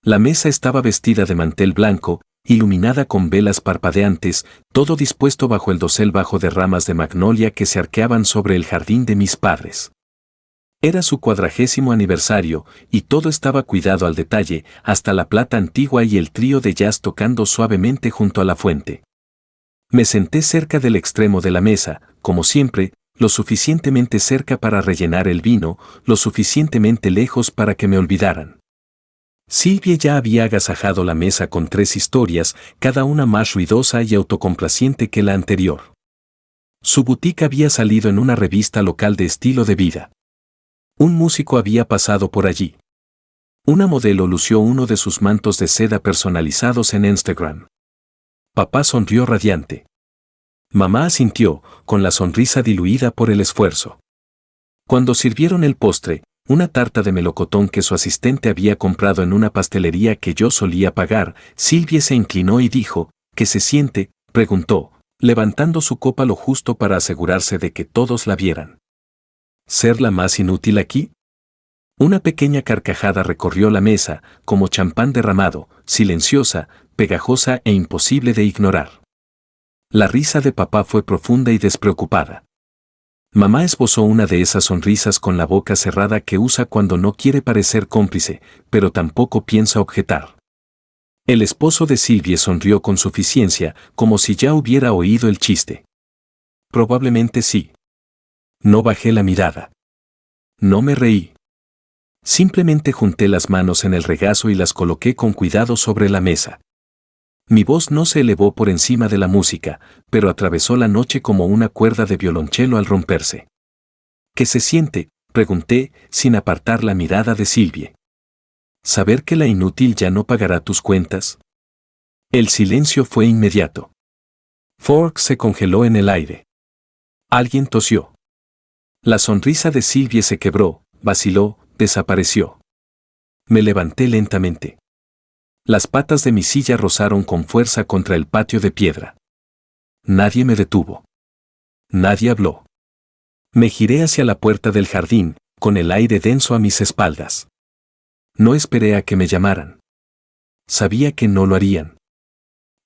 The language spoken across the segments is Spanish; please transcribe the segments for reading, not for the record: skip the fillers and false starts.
La mesa estaba vestida de mantel blanco, iluminada con velas parpadeantes, todo dispuesto bajo el dosel bajo de ramas de magnolia que se arqueaban sobre el jardín de mis padres. Era su 40º aniversario, y todo estaba cuidado al detalle, hasta la plata antigua y el trío de jazz tocando suavemente junto a la fuente. Me senté cerca del extremo de la mesa, como siempre, lo suficientemente cerca para rellenar el vino, lo suficientemente lejos para que me olvidaran. Silvia ya había agasajado la mesa con 3 historias, cada una más ruidosa y autocomplaciente que la anterior. Su boutique había salido en una revista local de estilo de vida. Un músico había pasado por allí. Una modelo lució uno de sus mantos de seda personalizados en Instagram. Papá sonrió radiante. Mamá asintió, con la sonrisa diluida por el esfuerzo. Cuando sirvieron el postre, una tarta de melocotón que su asistente había comprado en una pastelería que yo solía pagar, Silvia se inclinó y dijo, ¿qué se siente?, preguntó, levantando su copa lo justo para asegurarse de que todos la vieran. ¿Ser la más inútil aquí? Una pequeña carcajada recorrió la mesa, como champán derramado, silenciosa, pegajosa e imposible de ignorar. La risa de papá fue profunda y despreocupada. Mamá esbozó una de esas sonrisas con la boca cerrada que usa cuando no quiere parecer cómplice, pero tampoco piensa objetar. El esposo de Silvia sonrió con suficiencia, como si ya hubiera oído el chiste. Probablemente sí. No bajé la mirada. No me reí. Simplemente junté las manos en el regazo y las coloqué con cuidado sobre la mesa. Mi voz no se elevó por encima de la música, pero atravesó la noche como una cuerda de violonchelo al romperse. ¿Qué se siente?, pregunté, sin apartar la mirada de Silvia. ¿Saber que la inútil ya no pagará tus cuentas? El silencio fue inmediato. Fork se congeló en el aire. Alguien tosió. La sonrisa de Silvia se quebró, vaciló, desapareció. Me levanté lentamente. Las patas de mi silla rozaron con fuerza contra el patio de piedra. Nadie me detuvo. Nadie habló. Me giré hacia la puerta del jardín, con el aire denso a mis espaldas. No esperé a que me llamaran. Sabía que no lo harían.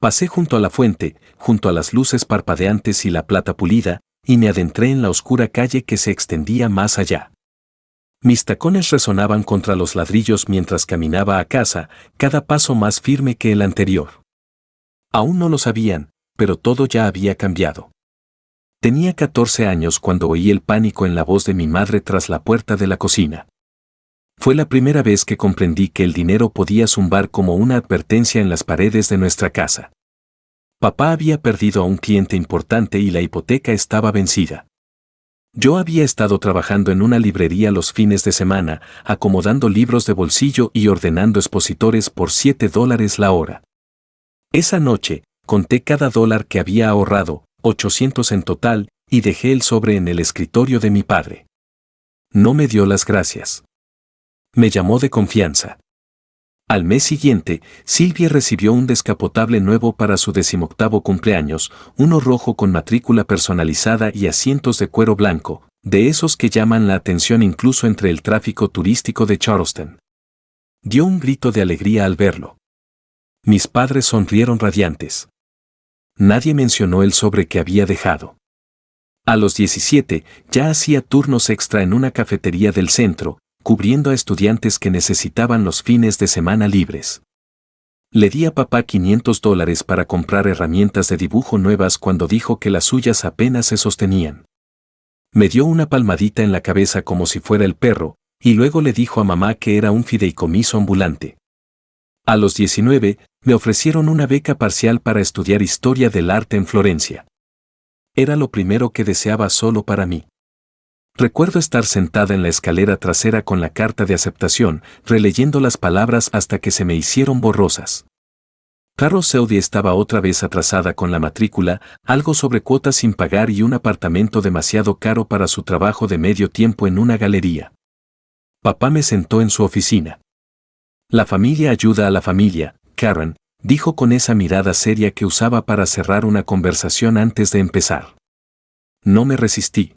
Pasé junto a la fuente, junto a las luces parpadeantes y la plata pulida, y me adentré en la oscura calle que se extendía más allá. Mis tacones resonaban contra los ladrillos mientras caminaba a casa, cada paso más firme que el anterior. Aún no lo sabían, pero todo ya había cambiado. Tenía 14 años cuando oí el pánico en la voz de mi madre tras la puerta de la cocina. Fue la primera vez que comprendí que el dinero podía zumbar como una advertencia en las paredes de nuestra casa. Papá había perdido a un cliente importante y la hipoteca estaba vencida. Yo había estado trabajando en una librería los fines de semana, acomodando libros de bolsillo y ordenando expositores por $7 la hora. Esa noche, conté cada dólar que había ahorrado, 800 en total, y dejé el sobre en el escritorio de mi padre. No me dio las gracias. Me llamó de confianza. Al mes siguiente, Silvia recibió un descapotable nuevo para su 18º cumpleaños, uno rojo con matrícula personalizada y asientos de cuero blanco, de esos que llaman la atención incluso entre el tráfico turístico de Charleston. Dio un grito de alegría al verlo. Mis padres sonrieron radiantes. Nadie mencionó el sobre que había dejado. A los 17, ya hacía turnos extra en una cafetería del centro, cubriendo a estudiantes que necesitaban los fines de semana libres. Le di a papá $500 para comprar herramientas de dibujo nuevas cuando dijo que las suyas apenas se sostenían. Me dio una palmadita en la cabeza como si fuera el perro, y luego le dijo a mamá que era un fideicomiso ambulante. A los 19, me ofrecieron una beca parcial para estudiar historia del arte en Florencia. Era lo primero que deseaba solo para mí. Recuerdo estar sentada en la escalera trasera con la carta de aceptación, releyendo las palabras hasta que se me hicieron borrosas. Carol Selby estaba otra vez atrasada con la matrícula, algo sobre cuotas sin pagar y un apartamento demasiado caro para su trabajo de medio tiempo en una galería. Papá me sentó en su oficina. La familia ayuda a la familia, Karen, dijo con esa mirada seria que usaba para cerrar una conversación antes de empezar. No me resistí.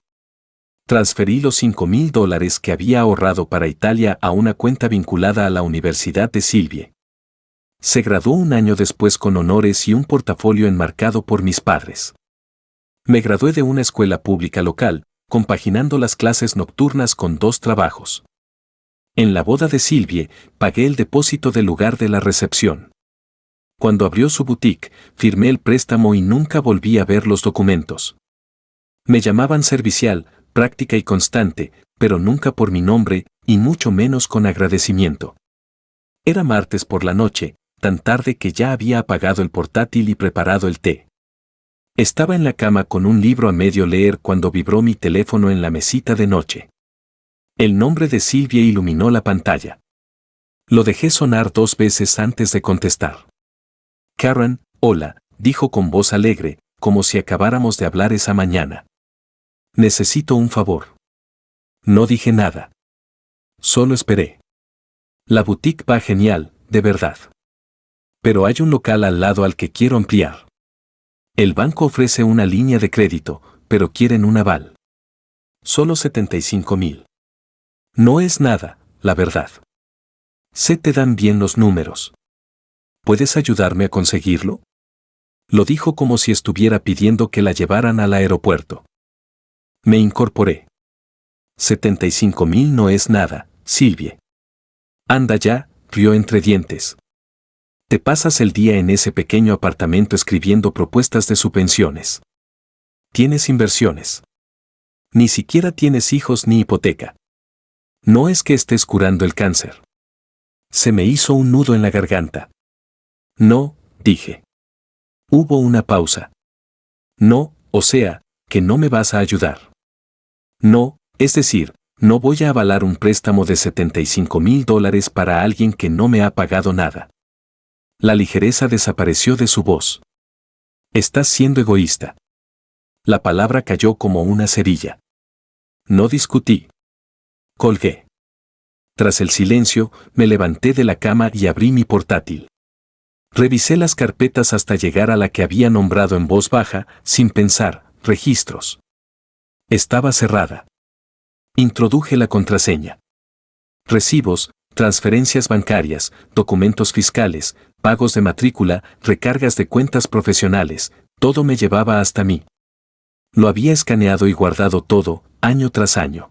Transferí los $5,000 que había ahorrado para Italia a una cuenta vinculada a la Universidad de Silvia. Se graduó un año después con honores y un portafolio enmarcado por mis padres. Me gradué de una escuela pública local, compaginando las clases nocturnas con 2 trabajos. En la boda de Sylvie, pagué el depósito del lugar de la recepción. Cuando abrió su boutique, firmé el préstamo y nunca volví a ver los documentos. Me llamaban servicial, práctica y constante, pero nunca por mi nombre, y mucho menos con agradecimiento. Era martes por la noche, tan tarde que ya había apagado el portátil y preparado el té. Estaba en la cama con un libro a medio leer cuando vibró mi teléfono en la mesita de noche. El nombre de Sylvie iluminó la pantalla. Lo dejé sonar 2 veces antes de contestar. Karen, hola, dijo con voz alegre, como si acabáramos de hablar esa mañana. Necesito un favor. No dije nada. Solo esperé. La boutique va genial, de verdad. Pero hay un local al lado al que quiero ampliar. El banco ofrece una línea de crédito, pero quieren un aval. Solo 75,000. No es nada, la verdad. Se te dan bien los números. ¿Puedes ayudarme a conseguirlo? Lo dijo como si estuviera pidiendo que la llevaran al aeropuerto. Me incorporé. 75,000 no es nada, Sylvie. Anda ya, rió entre dientes. Te pasas el día en ese pequeño apartamento escribiendo propuestas de subvenciones. Tienes inversiones. Ni siquiera tienes hijos ni hipoteca. No es que estés curando el cáncer. Se me hizo un nudo en la garganta. No, dije. Hubo una pausa. No, o sea, que no me vas a ayudar. No, es decir, no voy a avalar un préstamo de $75,000 para alguien que no me ha pagado nada. La ligereza desapareció de su voz. Estás siendo egoísta. La palabra cayó como una cerilla. No discutí. Colgué. Tras el silencio, me levanté de la cama y abrí mi portátil. Revisé las carpetas hasta llegar a la que había nombrado en voz baja, sin pensar, registros. Estaba cerrada. Introduje la contraseña. Recibos, transferencias bancarias, documentos fiscales, pagos de matrícula, recargas de cuentas profesionales, todo me llevaba hasta mí. Lo había escaneado y guardado todo, año tras año.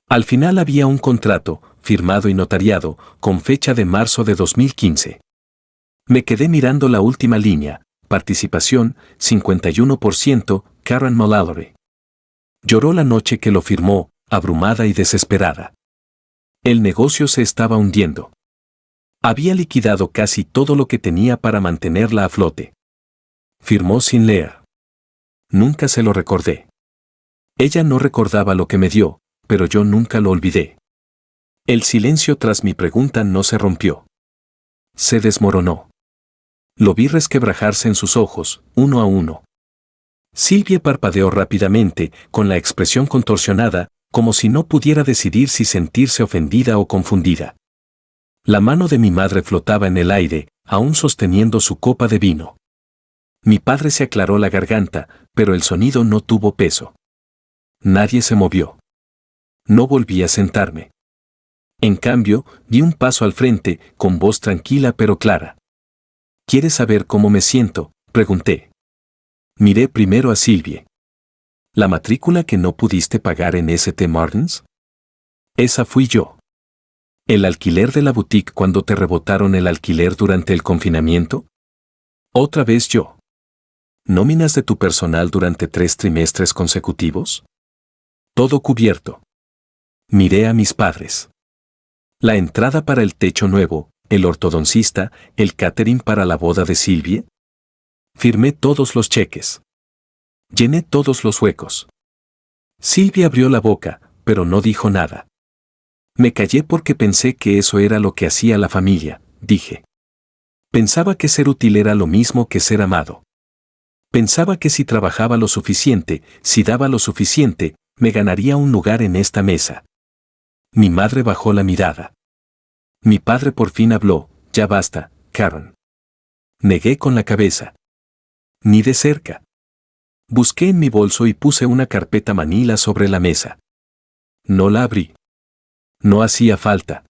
Al final había un contrato, firmado y notariado, con fecha de marzo de 2015. Me quedé mirando la última línea, participación, 51%, Karen Mallory. Lloró la noche que lo firmó, abrumada y desesperada. El negocio se estaba hundiendo. Había liquidado casi todo lo que tenía para mantenerla a flote. Firmó sin leer. Nunca se lo recordé. Ella no recordaba lo que me dio, pero yo nunca lo olvidé. El silencio tras mi pregunta no se rompió. Se desmoronó. Lo vi resquebrajarse en sus ojos, uno a uno. Sylvie parpadeó rápidamente, con la expresión contorsionada, como si no pudiera decidir si sentirse ofendida o confundida. La mano de mi madre flotaba en el aire, aún sosteniendo su copa de vino. Mi padre se aclaró la garganta, pero el sonido no tuvo peso. Nadie se movió. No volví a sentarme. En cambio, di un paso al frente, con voz tranquila pero clara. ¿Quieres saber cómo me siento?, pregunté. Miré primero a Sylvie. ¿La matrícula que no pudiste pagar en St. Martin's? Esa fui yo. ¿El alquiler de la boutique cuando te rebotaron el alquiler durante el confinamiento? Otra vez yo. ¿Nóminas de tu personal durante 3 trimestres consecutivos? Todo cubierto. Miré a mis padres. La entrada para el techo nuevo, el ortodoncista, el catering para la boda de Sylvie. Firmé todos los cheques. Llené todos los huecos. Sylvie abrió la boca, pero no dijo nada. Me callé porque pensé que eso era lo que hacía la familia, dije. Pensaba que ser útil era lo mismo que ser amado. Pensaba que si trabajaba lo suficiente, si daba lo suficiente, me ganaría un lugar en esta mesa. Mi madre bajó la mirada. Mi padre por fin habló, ya basta, Karen. Negué con la cabeza. Ni de cerca. Busqué en mi bolso y puse una carpeta manila sobre la mesa. No la abrí. No hacía falta.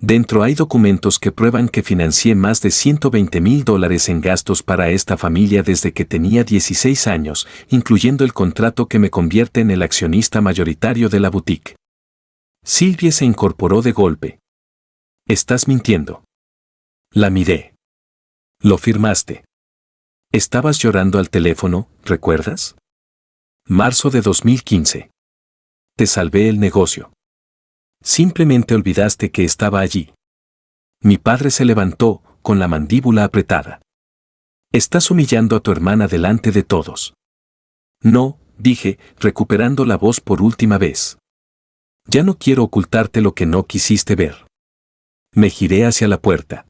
Dentro hay documentos que prueban que financié más de $120,000 en gastos para esta familia desde que tenía 16 años, incluyendo el contrato que me convierte en el accionista mayoritario de la boutique. Sylvie se incorporó de golpe. Estás mintiendo. La miré. Lo firmaste. Estabas llorando al teléfono, ¿recuerdas? Marzo de 2015. Te salvé el negocio. Simplemente olvidaste que estaba allí. Mi padre se levantó, con la mandíbula apretada. Estás humillando a tu hermana delante de todos. No, dije, recuperando la voz por última vez. Ya no quiero ocultarte lo que no quisiste ver. Me giré hacia la puerta.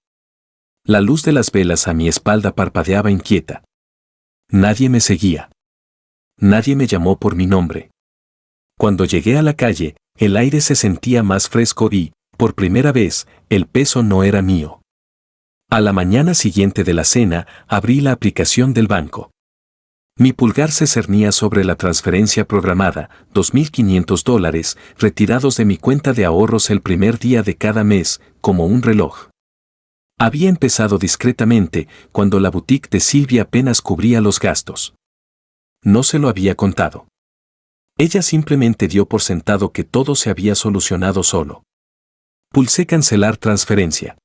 La luz de las velas a mi espalda parpadeaba inquieta. Nadie me seguía. Nadie me llamó por mi nombre. Cuando llegué a la calle, el aire se sentía más fresco y, por primera vez, el peso no era mío. A la mañana siguiente de la cena, abrí la aplicación del banco. Mi pulgar se cernía sobre la transferencia programada, $2,500, retirados de mi cuenta de ahorros el primer día de cada mes, como un reloj. Había empezado discretamente, cuando la boutique de Sylvie apenas cubría los gastos. No se lo había contado. Ella simplemente dio por sentado que todo se había solucionado solo. Pulsé cancelar transferencia.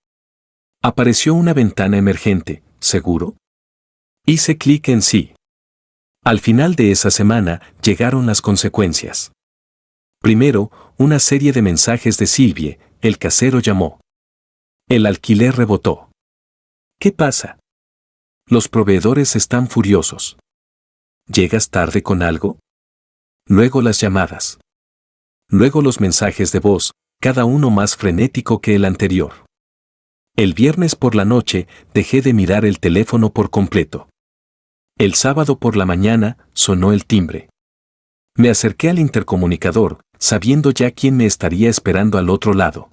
Apareció una ventana emergente, ¿seguro? Hice clic en sí. Al final de esa semana llegaron las consecuencias. Primero, una serie de mensajes de Sylvie, el casero llamó. El alquiler rebotó. ¿Qué pasa? Los proveedores están furiosos. ¿Llegas tarde con algo? Luego las llamadas. Luego los mensajes de voz, cada uno más frenético que el anterior. El viernes por la noche dejé de mirar el teléfono por completo. El sábado por la mañana sonó el timbre. Me acerqué al intercomunicador, sabiendo ya quién me estaría esperando al otro lado.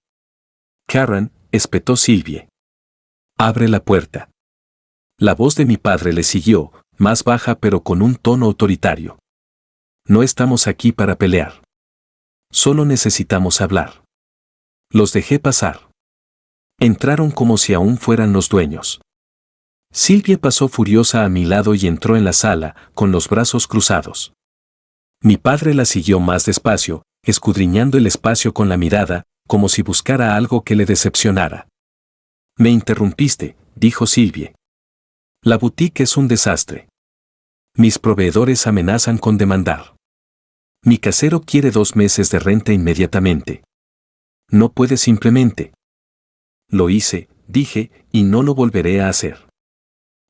Karen, espetó Sylvie. Abre la puerta. La voz de mi padre le siguió, más baja pero con un tono autoritario. No estamos aquí para pelear. Solo necesitamos hablar. Los dejé pasar. Entraron como si aún fueran los dueños. Sylvie pasó furiosa a mi lado y entró en la sala, con los brazos cruzados. Mi padre la siguió más despacio, escudriñando el espacio con la mirada, como si buscara algo que le decepcionara. Me interrumpiste, dijo Sylvie. La boutique es un desastre. Mis proveedores amenazan con demandar. Mi casero quiere 2 meses de renta inmediatamente. No puede simplemente. Lo hice, dije, y no lo volveré a hacer.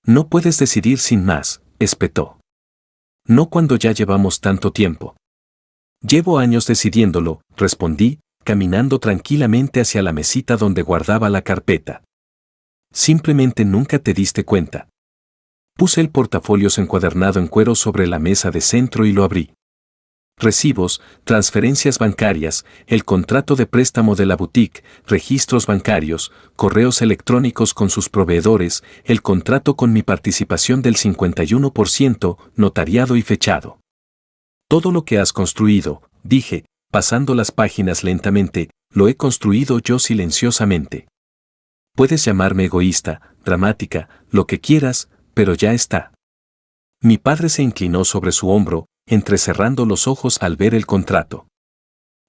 No puedes decidir sin más, espetó. No cuando ya llevamos tanto tiempo. Llevo años decidiéndolo, respondí, caminando tranquilamente hacia la mesita donde guardaba la carpeta. Simplemente nunca te diste cuenta. Puse el portafolios encuadernado en cuero sobre la mesa de centro y lo abrí. Recibos, transferencias bancarias, el contrato de préstamo de la boutique, registros bancarios, correos electrónicos con sus proveedores, el contrato con mi participación del 51%, notariado y fechado. Todo lo que has construido, dije, pasando las páginas lentamente, lo he construido yo silenciosamente. Puedes llamarme egoísta, dramática, lo que quieras, pero ya está. Mi padre se inclinó sobre su hombro, entrecerrando los ojos al ver el contrato.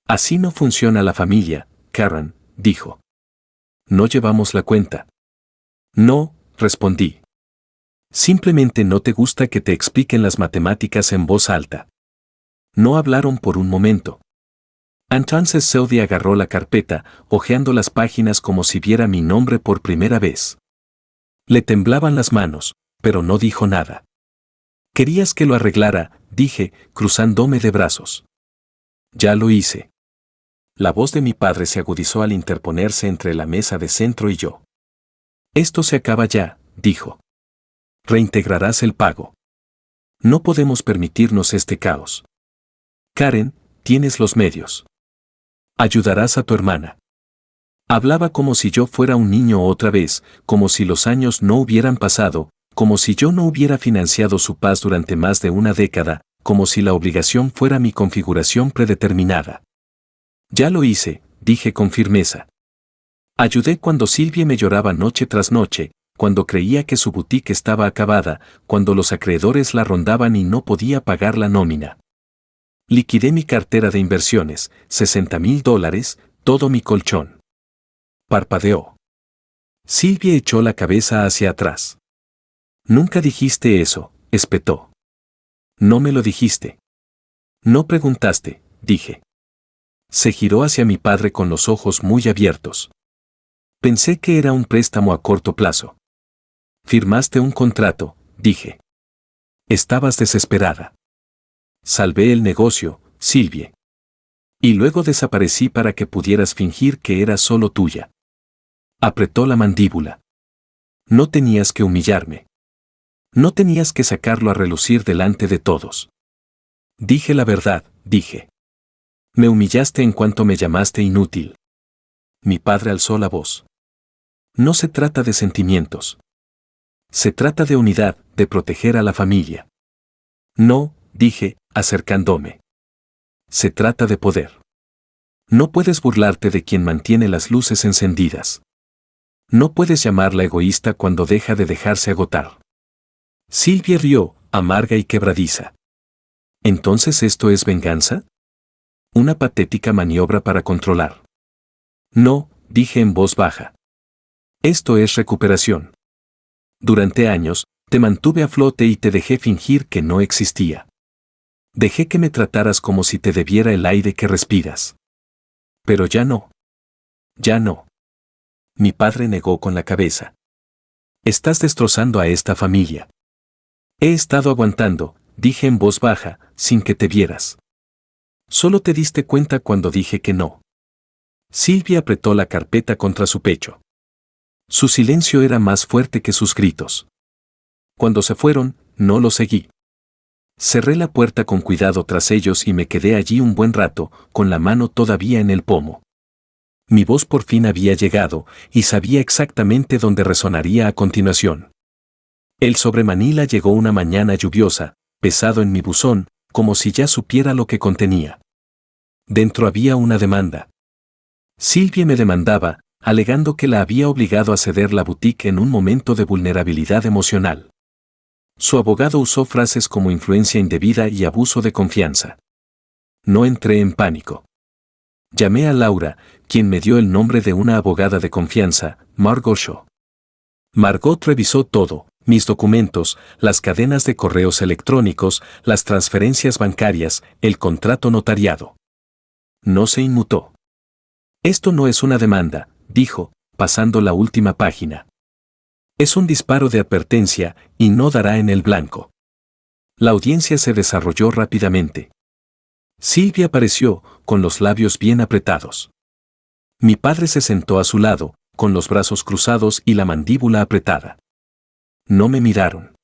Así no funciona la familia, Karen, dijo. No llevamos la cuenta. No, respondí. Simplemente no te gusta que te expliquen las matemáticas en voz alta. No hablaron por un momento. Entonces Sylvie agarró la carpeta, hojeando las páginas como si viera mi nombre por primera vez. Le temblaban las manos, pero no dijo nada. ¿Querías que lo arreglara?, dije, cruzándome de brazos. Ya lo hice. La voz de mi padre se agudizó al interponerse entre la mesa de centro y yo. Esto se acaba ya, dijo. Reintegrarás el pago. No podemos permitirnos este caos. Karen, tienes los medios. Ayudarás a tu hermana. Hablaba como si yo fuera un niño otra vez, como si los años no hubieran pasado, como si yo no hubiera financiado su paz durante más de una década, como si la obligación fuera mi configuración predeterminada. Ya lo hice, dije con firmeza. Ayudé cuando Silvia me lloraba noche tras noche, cuando creía que su boutique estaba acabada, cuando los acreedores la rondaban y no podía pagar la nómina. Liquidé mi cartera de inversiones, $60,000, todo mi colchón. Parpadeó. Silvia echó la cabeza hacia atrás. Nunca dijiste eso, espetó. No me lo dijiste. No preguntaste, dije. Se giró hacia mi padre con los ojos muy abiertos. Pensé que era un préstamo a corto plazo. Firmaste un contrato, dije. Estabas desesperada. Salvé el negocio, Silvia. Y luego desaparecí para que pudieras fingir que era solo tuya. Apretó la mandíbula. No tenías que humillarme. No tenías que sacarlo a relucir delante de todos. Dije la verdad, dije. Me humillaste en cuanto me llamaste inútil. Mi padre alzó la voz. No se trata de sentimientos. Se trata de unidad, de proteger a la familia. No, dije, acercándome. Se trata de poder. No puedes burlarte de quien mantiene las luces encendidas. No puedes llamarla egoísta cuando deja de dejarse agotar. Silvia rió, amarga y quebradiza. ¿Entonces esto es venganza? Una patética maniobra para controlar. No, dije en voz baja. Esto es recuperación. Durante años, te mantuve a flote y te dejé fingir que no existía. Dejé que me trataras como si te debiera el aire que respiras. Pero ya no. Ya no. Mi padre negó con la cabeza. Estás destrozando a esta familia. He estado aguantando, dije en voz baja, sin que te vieras. Solo te diste cuenta cuando dije que no. Silvia apretó la carpeta contra su pecho. Su silencio era más fuerte que sus gritos. Cuando se fueron, no los seguí. Cerré la puerta con cuidado tras ellos y me quedé allí un buen rato, con la mano todavía en el pomo. Mi voz por fin había llegado, y sabía exactamente dónde resonaría a continuación. El sobre Manila llegó una mañana lluviosa, pesado en mi buzón, como si ya supiera lo que contenía. Dentro había una demanda. Silvia me demandaba, alegando que la había obligado a ceder la boutique en un momento de vulnerabilidad emocional. Su abogado usó frases como influencia indebida y abuso de confianza. No entré en pánico. Llamé a Laura, quien me dio el nombre de una abogada de confianza, Margot Shaw. Margot revisó todo, mis documentos, las cadenas de correos electrónicos, las transferencias bancarias, el contrato notariado. No se inmutó. Esto no es una demanda, dijo, pasando la última página. Es un disparo de advertencia, y no dará en el blanco. La audiencia se desarrolló rápidamente. Silvia apareció, con los labios bien apretados. Mi padre se sentó a su lado, con los brazos cruzados y la mandíbula apretada. No me miraron.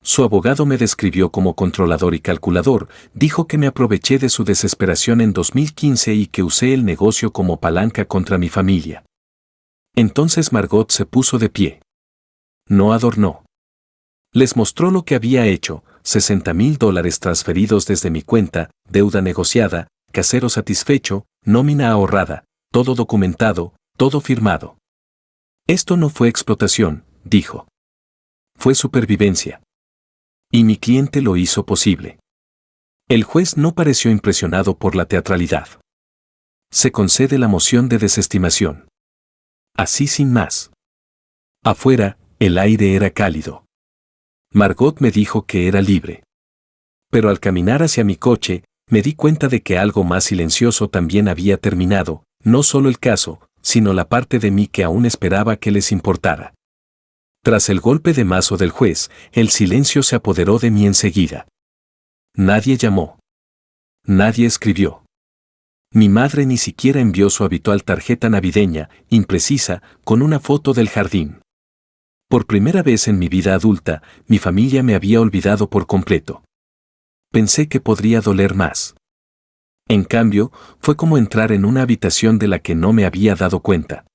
Su abogado me describió como controlador y calculador, dijo que me aproveché de su desesperación en 2015 y que usé el negocio como palanca contra mi familia. Entonces Margot se puso de pie. No adornó. Les mostró lo que había hecho, $60,000 transferidos desde mi cuenta, deuda negociada, casero satisfecho, nómina ahorrada, todo documentado, todo firmado. Esto no fue explotación, dijo. Fue supervivencia. Y mi cliente lo hizo posible. El juez no pareció impresionado por la teatralidad. Se concede la moción de desestimación. Así sin más. Afuera, el aire era cálido. Margot me dijo que era libre. Pero al caminar hacia mi coche, me di cuenta de que algo más silencioso también había terminado, no solo el caso, sino la parte de mí que aún esperaba que les importara. Tras el golpe de mazo del juez, el silencio se apoderó de mí enseguida. Nadie llamó. Nadie escribió. Mi madre ni siquiera envió su habitual tarjeta navideña, imprecisa, con una foto del jardín. Por primera vez en mi vida adulta, mi familia me había olvidado por completo. Pensé que podría doler más. En cambio, fue como entrar en una habitación de la que no me había dado cuenta.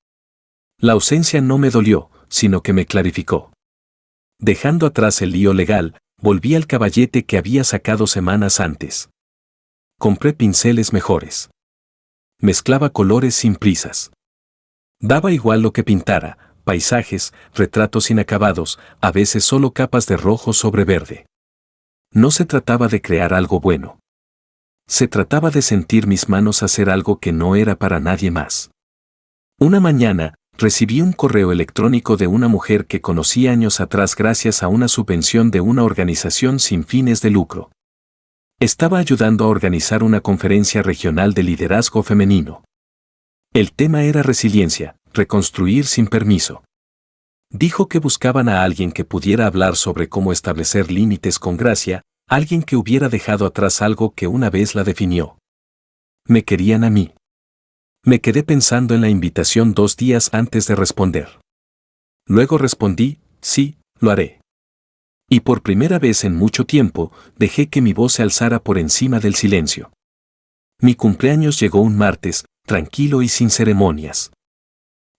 La ausencia no me dolió, sino que me clarificó. Dejando atrás el lío legal, volví al caballete que había sacado semanas antes. Compré pinceles mejores. Mezclaba colores sin prisas. Daba igual lo que pintara, paisajes, retratos inacabados, a veces solo capas de rojo sobre verde. No se trataba de crear algo bueno. Se trataba de sentir mis manos hacer algo que no era para nadie más. Una mañana, recibí un correo electrónico de una mujer que conocí años atrás gracias a una subvención de una organización sin fines de lucro. Estaba ayudando a organizar una conferencia regional de liderazgo femenino. El tema era resiliencia, reconstruir sin permiso. Dijo que buscaban a alguien que pudiera hablar sobre cómo establecer límites con gracia, alguien que hubiera dejado atrás algo que una vez la definió. Me querían a mí. Me quedé pensando en la invitación 2 días antes de responder. Luego respondí, sí, lo haré. Y por primera vez en mucho tiempo, dejé que mi voz se alzara por encima del silencio. Mi cumpleaños llegó un martes, tranquilo y sin ceremonias.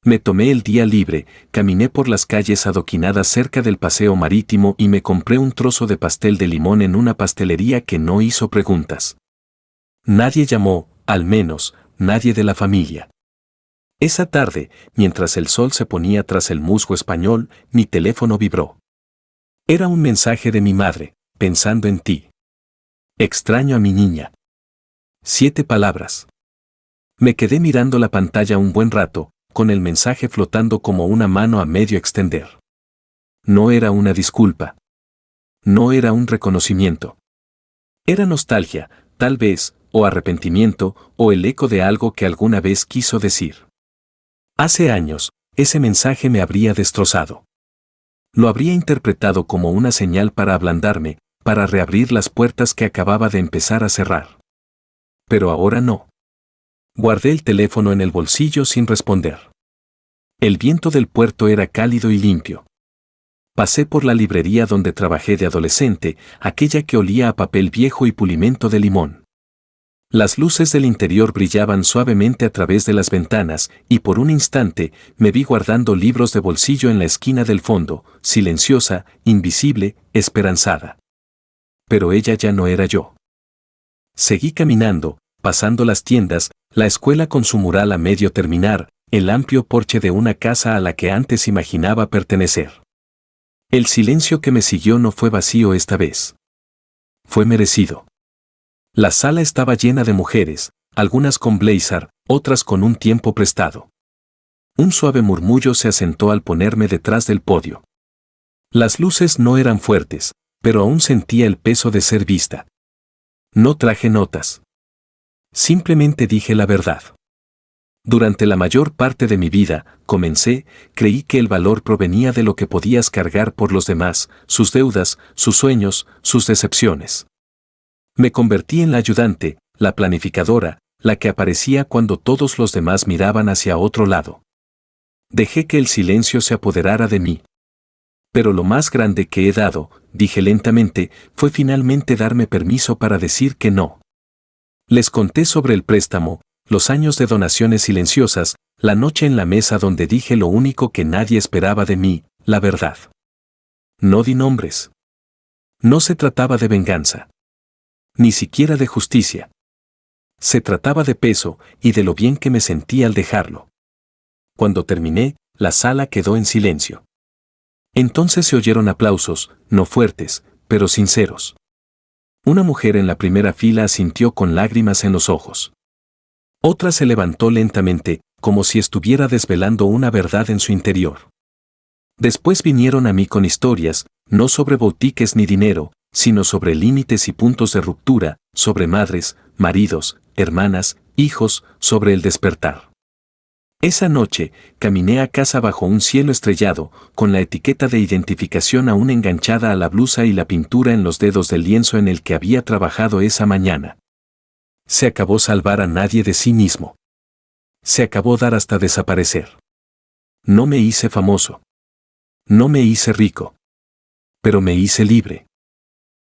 Me tomé el día libre, caminé por las calles adoquinadas cerca del paseo marítimo y me compré un trozo de pastel de limón en una pastelería que no hizo preguntas. Nadie llamó, al menos, nadie de la familia. Esa tarde, mientras el sol se ponía tras el musgo español, mi teléfono vibró. Era un mensaje de mi madre, pensando en ti. Extraño a mi niña. 7 palabras. Me quedé mirando la pantalla un buen rato, con el mensaje flotando como una mano a medio extender. No era una disculpa. No era un reconocimiento. Era nostalgia, tal vez, o arrepentimiento, o el eco de algo que alguna vez quiso decir. Hace años, ese mensaje me habría destrozado. Lo habría interpretado como una señal para ablandarme, para reabrir las puertas que acababa de empezar a cerrar. Pero ahora no. Guardé el teléfono en el bolsillo sin responder. El viento del puerto era cálido y limpio. Pasé por la librería donde trabajé de adolescente, aquella que olía a papel viejo y pulimento de limón. Las luces del interior brillaban suavemente a través de las ventanas, y por un instante me vi guardando libros de bolsillo en la esquina del fondo, silenciosa, invisible, esperanzada. Pero ella ya no era yo. Seguí caminando, pasando las tiendas, la escuela con su mural a medio terminar, el amplio porche de una casa a la que antes imaginaba pertenecer. El silencio que me siguió no fue vacío esta vez. Fue merecido. La sala estaba llena de mujeres, algunas con blazer, otras con un tiempo prestado. Un suave murmullo se asentó al ponerme detrás del podio. Las luces no eran fuertes, pero aún sentía el peso de ser vista. No traje notas. Simplemente dije la verdad. Durante la mayor parte de mi vida, creí que el valor provenía de lo que podías cargar por los demás, sus deudas, sus sueños, sus decepciones. Me convertí en la ayudante, la planificadora, la que aparecía cuando todos los demás miraban hacia otro lado. Dejé que el silencio se apoderara de mí. Pero lo más grande que he dado, dije lentamente, fue finalmente darme permiso para decir que no. Les conté sobre el préstamo, los años de donaciones silenciosas, la noche en la mesa donde dije lo único que nadie esperaba de mí, la verdad. No di nombres. No se trataba de venganza. Ni siquiera de justicia. Se trataba de peso y de lo bien que me sentí al dejarlo. Cuando terminé, la sala quedó en silencio. Entonces se oyeron aplausos, no fuertes, pero sinceros. Una mujer en la primera fila asintió con lágrimas en los ojos. Otra se levantó lentamente, como si estuviera desvelando una verdad en su interior. Después vinieron a mí con historias, no sobre boutiques ni dinero, sino sobre límites y puntos de ruptura, sobre madres, maridos, hermanas, hijos, sobre el despertar. Esa noche, caminé a casa bajo un cielo estrellado, con la etiqueta de identificación aún enganchada a la blusa y la pintura en los dedos del lienzo en el que había trabajado esa mañana. Se acabó salvar a nadie de sí mismo. Se acabó dar hasta desaparecer. No me hice famoso. No me hice rico. Pero me hice libre.